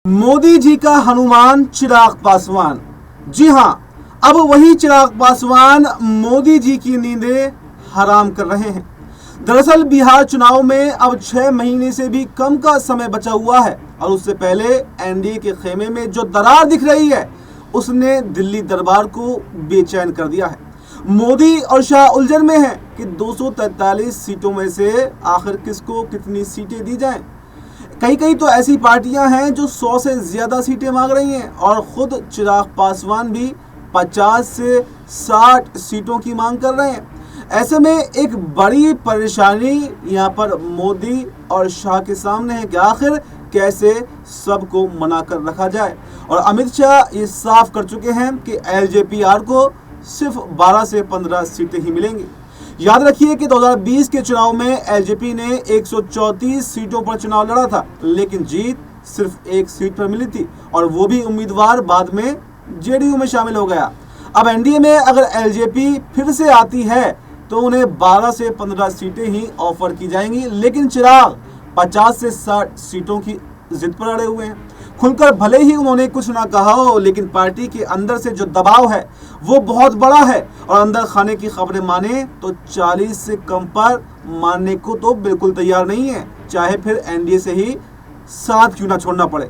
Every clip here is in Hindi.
मोदी जी का हनुमान चिराग पासवान। जी हां, अब वही चिराग पासवान मोदी जी की नींदें हराम कर रहे हैं। दरअसल बिहार चुनाव में अब 6 महीने से भी कम का समय बचा हुआ है और उससे पहले एनडीए के खेमे में जो दरार दिख रही है उसने दिल्ली दरबार को बेचैन कर दिया है। मोदी और शाह उलझन में है कि 243 सीटों में से आखिर किसको कितनी सीटें दी जाएं। कई तो ऐसी पार्टियां हैं जो 100 से ज्यादा सीटें मांग रही हैं और खुद चिराग पासवान भी 50 से 60 सीटों की मांग कर रहे हैं। ऐसे में एक बड़ी परेशानी यहां पर मोदी और शाह के सामने है कि आखिर कैसे सबको मना कर रखा जाए। और अमित शाह ये साफ कर चुके हैं कि एलजेपी को सिर्फ 12 से 15 सीटें ही मिलेंगी। याद रखिए कि 2020 के चुनाव में एलजेपी ने 134 सीटों पर चुनाव लड़ा था, लेकिन जीत सिर्फ एक सीट पर मिली थी और वो भी उम्मीदवार बाद में जेडीयू में शामिल हो गया। अब एनडीए में अगर एलजेपी फिर से आती है तो उन्हें 12 से 15 सीटें ही ऑफर की जाएंगी, लेकिन चिराग 50 से 60 सीटों की जिद पर अड़े हुए हैं। खुलकर भले ही उन्होंने कुछ ना कहा हो, लेकिन पार्टी के अंदर से जो दबाव है वो बहुत बड़ा है और अंदर खाने की खबरें माने तो 40 से कम पर मानने को तो बिल्कुल तैयार नहीं है, चाहे फिर एनडीए से ही साथ क्यों ना छोड़ना पड़े।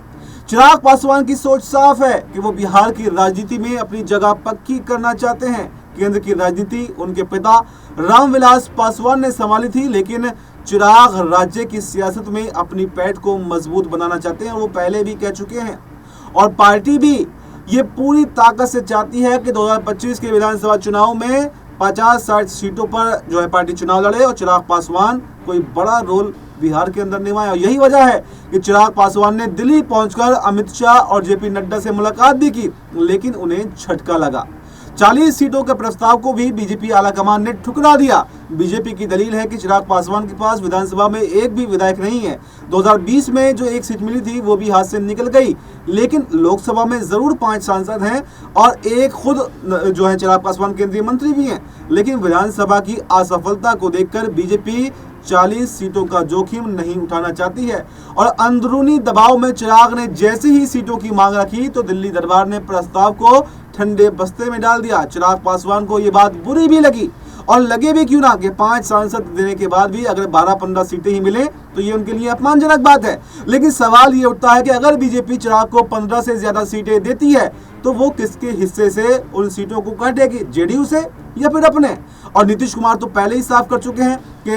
चिराग पासवान की सोच साफ है कि वो बिहार की राजनीति में अपनी जगह पक्की करना चाहते हैं। केंद्र की राजनीति उनके पिता रामविलास पासवान ने संभाली थी, लेकिन चिराग राज्य की सियासत में अपनी पैठ को मजबूत बनाना चाहते हैं और वो पहले भी कह चुके हैं। और पार्टी भी ये पूरी ताकत से चाहती है कि 2025 के विधानसभा चुनाव में 50-60 सीटों पर जो है पार्टी चुनाव लड़े और चिराग पासवान कोई बड़ा रोल बिहार के अंदर निभाए। और यही वजह है कि चिराग पासवान ने दिल्ली पहुंचकर अमित शाह और जेपी नड्डा से मुलाकात भी की, लेकिन उन्हें झटका लगा। 40 सीटों के प्रस्ताव को भी बीजेपी आलाकमान ने ठुकरा दिया। बीजेपी की दलील है कि चिराग पासवान के पास विधानसभा में एक भी विधायक नहीं है। 2020 में जो एक सीट मिली थी वो भी हाथ से निकल गई, लेकिन लोकसभा में जरूर 5 सांसद हैं और एक खुद जो है चिराग पासवान केंद्रीय मंत्री भी हैं। लेकिन विधानसभा की असफलता को देखकर बीजेपी 40 सीटों का जोखिम नहीं उठाना चाहती है और अंदरूनी दबाव में चिराग ने जैसे ही सीटों की मांग रखी तो दिल्ली दरबार ने प्रस्ताव को ठंडे बस्ते में डाल दिया। चिराग पासवान को ये बात बुरी भी लगी और लगे भी क्यों ना कि 5 सांसद देने के बाद भी अगर 12-15 सीटें ही मिले तो ये उनके लिए अपमानजनक बात है। लेकिन सवाल ये उठता है कि अगर बीजेपी चिराग को 15 से ज्यादा सीटें देती है तो वो किसके हिस्से से उन सीटों को काटेगी, जेडीयू से या फिर अपने। और नीतीश कुमार तो पहले ही साफ कर चुके हैं कि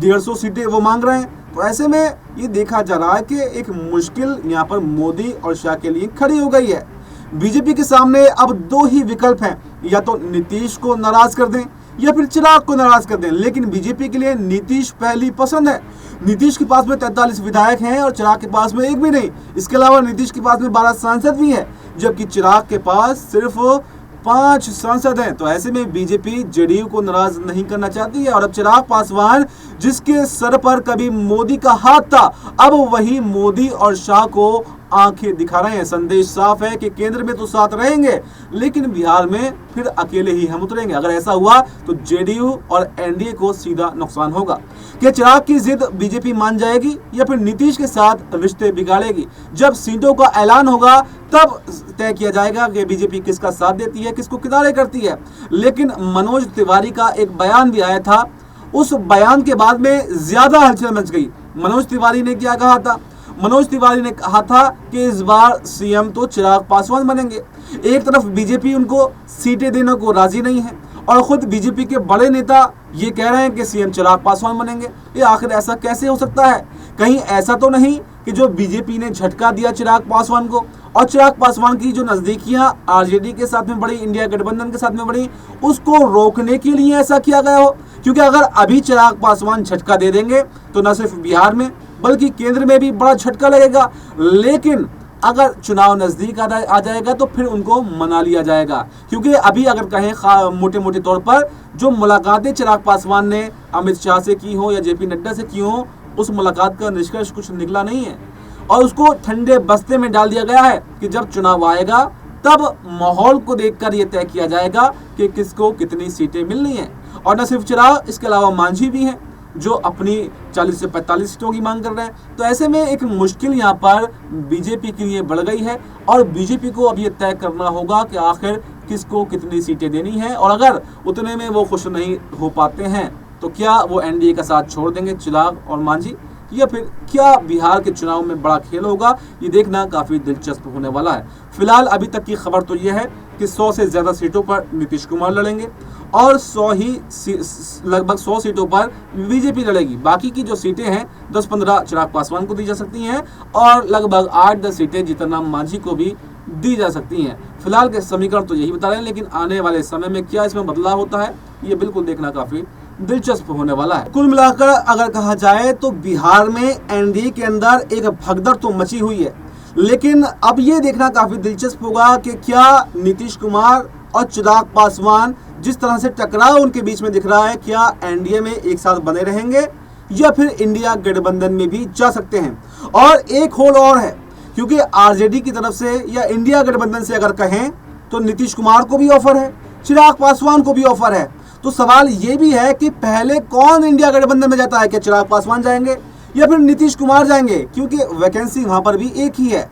150 सीटें वो मांग रहे हैं। तो ऐसे में ये देखा जा रहा है कि एक मुश्किल यहाँ पर मोदी और शाह के लिए खड़ी हो गई है। बीजेपी के सामने अब 2 ही विकल्प हैं, या तो नीतीश को नाराज कर दें या फिर चिराग को नाराज कर दें। लेकिन बीजेपी के लिए नीतीश पहली पसंद है। नीतीश के पास में 43 विधायक हैं और चिराग के पास में एक भी नहीं। इसके अलावा नीतीश के पास में 12 सांसद भी हैं, जबकि चिराग के पास सिर्फ 5 सांसद हैं। तो ऐसे में बीजेपी जेडीयू को नाराज नहीं करना चाहती है और अब चिराग पासवान जिसके सर पर कभी मोदी का हाथ था, अब वही मोदी और शाह को आंखें दिखा रहे हैं। संदेश साफ है कि केंद्र में तो साथ रहेंगे, लेकिन बिहार में फिर अकेले ही हम उतरेंगे। अगर ऐसा हुआ तो जेडीयू और एनडीए को सीधा नुकसान होगा। क्या चिराग की जिद बीजेपी मान जाएगी या फिर नीतीश के साथ रिश्ते बिगाड़ेगी? जब सीटों का ऐलान होगा तब तय किया जाएगा कि बीजेपी किसका साथ देती है, किसको किनारे करती है। लेकिन मनोज तिवारी का एक बयान भी आया था, उस बयान के बाद में ज्यादा हलचल मच गई। मनोज तिवारी ने क्या कहा था? मनोज तिवारी ने कहा था कि इस बार सीएम तो चिराग पासवान बनेंगे। एक तरफ बीजेपी उनको सीटें देने को राजी नहीं है और खुद बीजेपी के बड़े नेता ये कह रहे हैं कि सीएम चिराग पासवान बनेंगे। ये आखिर ऐसा कैसे हो सकता है? कहीं ऐसा तो नहीं कि जो बीजेपी ने झटका दिया चिराग पासवान को और चिराग पासवान की जो नजदीकियां आरजेडी के साथ में बढ़ी, इंडिया गठबंधन के साथ में बढ़ी, उसको रोकने के लिए ऐसा किया गया हो? क्योंकि अगर अभी चिराग पासवान झटका दे देंगे तो न सिर्फ बिहार में बल्कि केंद्र में भी बड़ा झटका लगेगा। लेकिन अगर चुनाव नजदीक आ जाएगा तो फिर उनको मना लिया जाएगा। क्योंकि अभी अगर कहें मोटे मोटे तौर पर जो मुलाकातें चिराग पासवान ने अमित शाह से की हो या जेपी नड्डा से की हो, उस मुलाकात का निष्कर्ष कुछ निकला नहीं है और उसको ठंडे बस्ते में डाल दिया गया है कि जब चुनाव आएगा तब माहौल को देखकर यह तय किया जाएगा कि किसको कितनी सीटें मिलनी है। और न सिर्फ चिराग, इसके अलावा मांझी भी हैं जो अपनी 40 से 45 सीटों की मांग कर रहे हैं। तो ऐसे में एक मुश्किल यहाँ पर बीजेपी के लिए बढ़ गई है और बीजेपी को अब ये तय करना होगा कि आखिर किसको कितनी सीटें देनी है, और अगर उतने में वो खुश नहीं हो पाते हैं तो क्या वो एनडीए का साथ छोड़ देंगे चिराग और मांझी, या फिर क्या बिहार के चुनाव में बड़ा खेल होगा, ये देखना काफ़ी दिलचस्प होने वाला है। फिलहाल अभी तक की खबर तो ये है कि 100 से ज़्यादा सीटों पर नीतीश कुमार लड़ेंगे और लगभग 100 सीटों पर बीजेपी लड़ेगी। बाकी की जो सीटें हैं 10-15 चिराग पासवान को दी जा सकती हैं और लगभग 8-10 सीटें जीतन राम मांझी को भी दी जा सकती हैं। फिलहाल के समीकरण तो यही बता रहे हैं, लेकिन आने वाले समय में क्या इसमें बदलाव होता है ये बिल्कुल देखना काफ़ी दिलचस्प होने वाला है। कुल मिलाकर अगर कहा जाए तो बिहार में एनडीए के अंदर एक भगदड़ तो मची हुई है, लेकिन अब ये देखना काफी दिलचस्प होगा कि क्या नीतीश कुमार और चिराग पासवान जिस तरह से टकराव उनके बीच में दिख रहा है, क्या एनडीए में एक साथ बने रहेंगे या फिर इंडिया गठबंधन में भी जा सकते हैं। और एक होल और है, क्योंकि आरजेडी की तरफ से या इंडिया गठबंधन से अगर कहें तो नीतीश कुमार को भी ऑफर है, चिराग पासवान को भी ऑफर है। तो सवाल ये भी है कि पहले कौन इंडिया गठबंधन में जाता है, क्या चिराग पासवान जाएंगे या फिर नीतीश कुमार जाएंगे, क्योंकि वैकेंसी वहां पर भी एक ही है।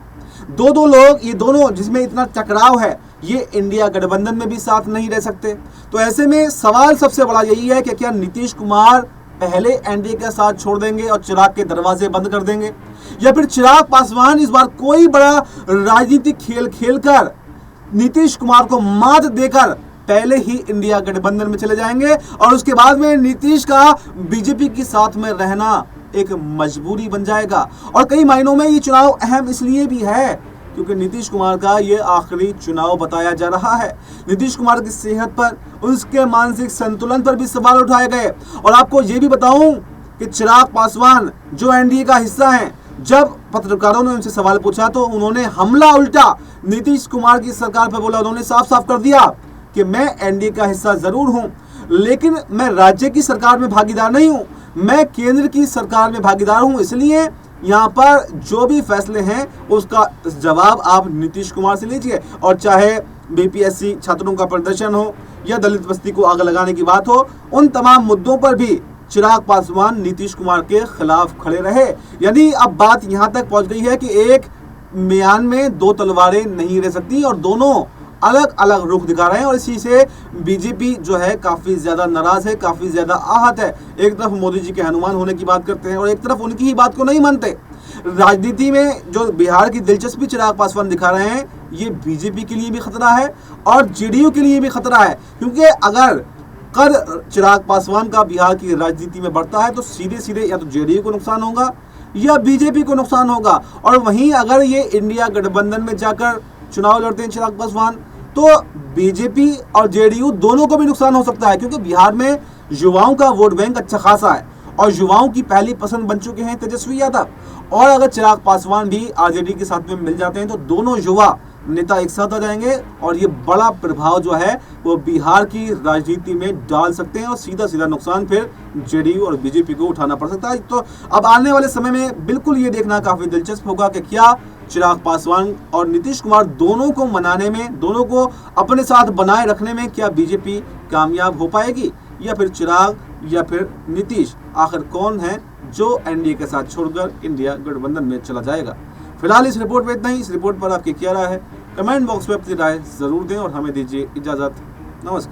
दो लोग, ये दोनों जिसमें इतना टकराव है, ये इंडिया गठबंधन में भी साथ नहीं रह सकते। तो ऐसे में सवाल सबसे बड़ा यही है कि क्या नीतीश कुमार पहले एनडीए का साथ छोड़ देंगे और चिराग के दरवाजे बंद कर देंगे, या फिर चिराग पासवान इस बार कोई बड़ा राजनीतिक खेल खेलकर नीतीश कुमार को मात देकर पहले ही इंडिया गठबंधन में चले जाएंगे और उसके बाद में नीतीश का बीजेपी के साथ में रहना एक मजबूरी बन जाएगा। और कई मायनों में ये चुनाव अहम इसलिए भी है क्योंकि नीतीश कुमार का ये आखिरी चुनाव बताया जा रहा है। नीतीश कुमार की सेहत पर, उसके मानसिक संतुलन पर भी सवाल उठाए गए। और आपको ये भी बताऊं कि चिराग पासवान जो एनडीए का हिस्सा हैं, जब पत्रकारों ने उनसे सवाल पूछा तो उन्होंने हमला उल्टा नीतीश कुमार की सरकार पर बोला। उन्होंने साफ साफ कर दिया कि मैं एनडीए का हिस्सा जरूर हूं, लेकिन मैं राज्य की सरकार में भागीदार नहीं हूं, मैं केंद्र की सरकार में भागीदार हूं। इसलिए यहाँ पर जो भी फैसले हैं उसका जवाब आप नीतीश कुमार से लीजिए। और चाहे बीपीएससी छात्रों का प्रदर्शन हो या दलित बस्ती को आग लगाने की बात हो, उन तमाम मुद्दों पर भी चिराग पासवान नीतीश कुमार के खिलाफ खड़े रहे। यानी अब बात यहाँ तक पहुँच गई है कि एक म्यान में दो तलवारें नहीं रह सकती और दोनों अलग अलग रुख दिखा रहे हैं। और इसी से बीजेपी जो है काफी ज्यादा नाराज है, काफी ज्यादा आहत है। एक तरफ मोदी जी के हनुमान होने की बात करते हैं और एक तरफ उनकी ही बात को नहीं मानते। राजनीति में जो बिहार की दिलचस्पी चिराग पासवान दिखा रहे हैं, ये बीजेपी के लिए भी खतरा है और जेडीयू के लिए भी खतरा है, क्योंकि अगर कद चिराग पासवान का बिहार की राजनीति में बढ़ता है तो सीधे सीधे या तो जेडीयू को नुकसान होगा या बीजेपी को नुकसान होगा। और वहीं अगर ये इंडिया गठबंधन में जाकर चुनाव लड़ते हैं चिराग पासवान, तो बीजेपी और जेडीयू दोनों को भी नुकसान हो सकता है, क्योंकि बिहार में युवाओं का वोट बैंक अच्छा खासा है और युवाओं की पहली पसंद बन चुके हैं तेजस्वी यादव। और अगर चिराग पासवान भी आरजेडी के साथ में मिल जाते हैं तो दोनों युवा नेता एक साथ आ जाएंगे और ये बड़ा प्रभाव जो है वो बिहार की राजनीति में डाल सकते हैं और सीधा सीधा नुकसान फिर जेडीयू और बीजेपी को उठाना पड़ सकता है। तो अब आने वाले समय में बिल्कुल ये देखना काफी दिलचस्प होगा कि क्या चिराग पासवान और नीतीश कुमार दोनों को मनाने में, दोनों को अपने साथ बनाए रखने में क्या बीजेपी कामयाब हो पाएगी, या फिर चिराग या फिर नीतीश, आखिर कौन है जो एनडीए के साथ छोड़कर इंडिया गठबंधन में चला जाएगा। फिलहाल इस रिपोर्ट में इतना ही। इस रिपोर्ट पर आपकी क्या राय है, कमेंट बॉक्स में अपनी राय जरूर दें और हमें दीजिए इजाजत। नमस्कार।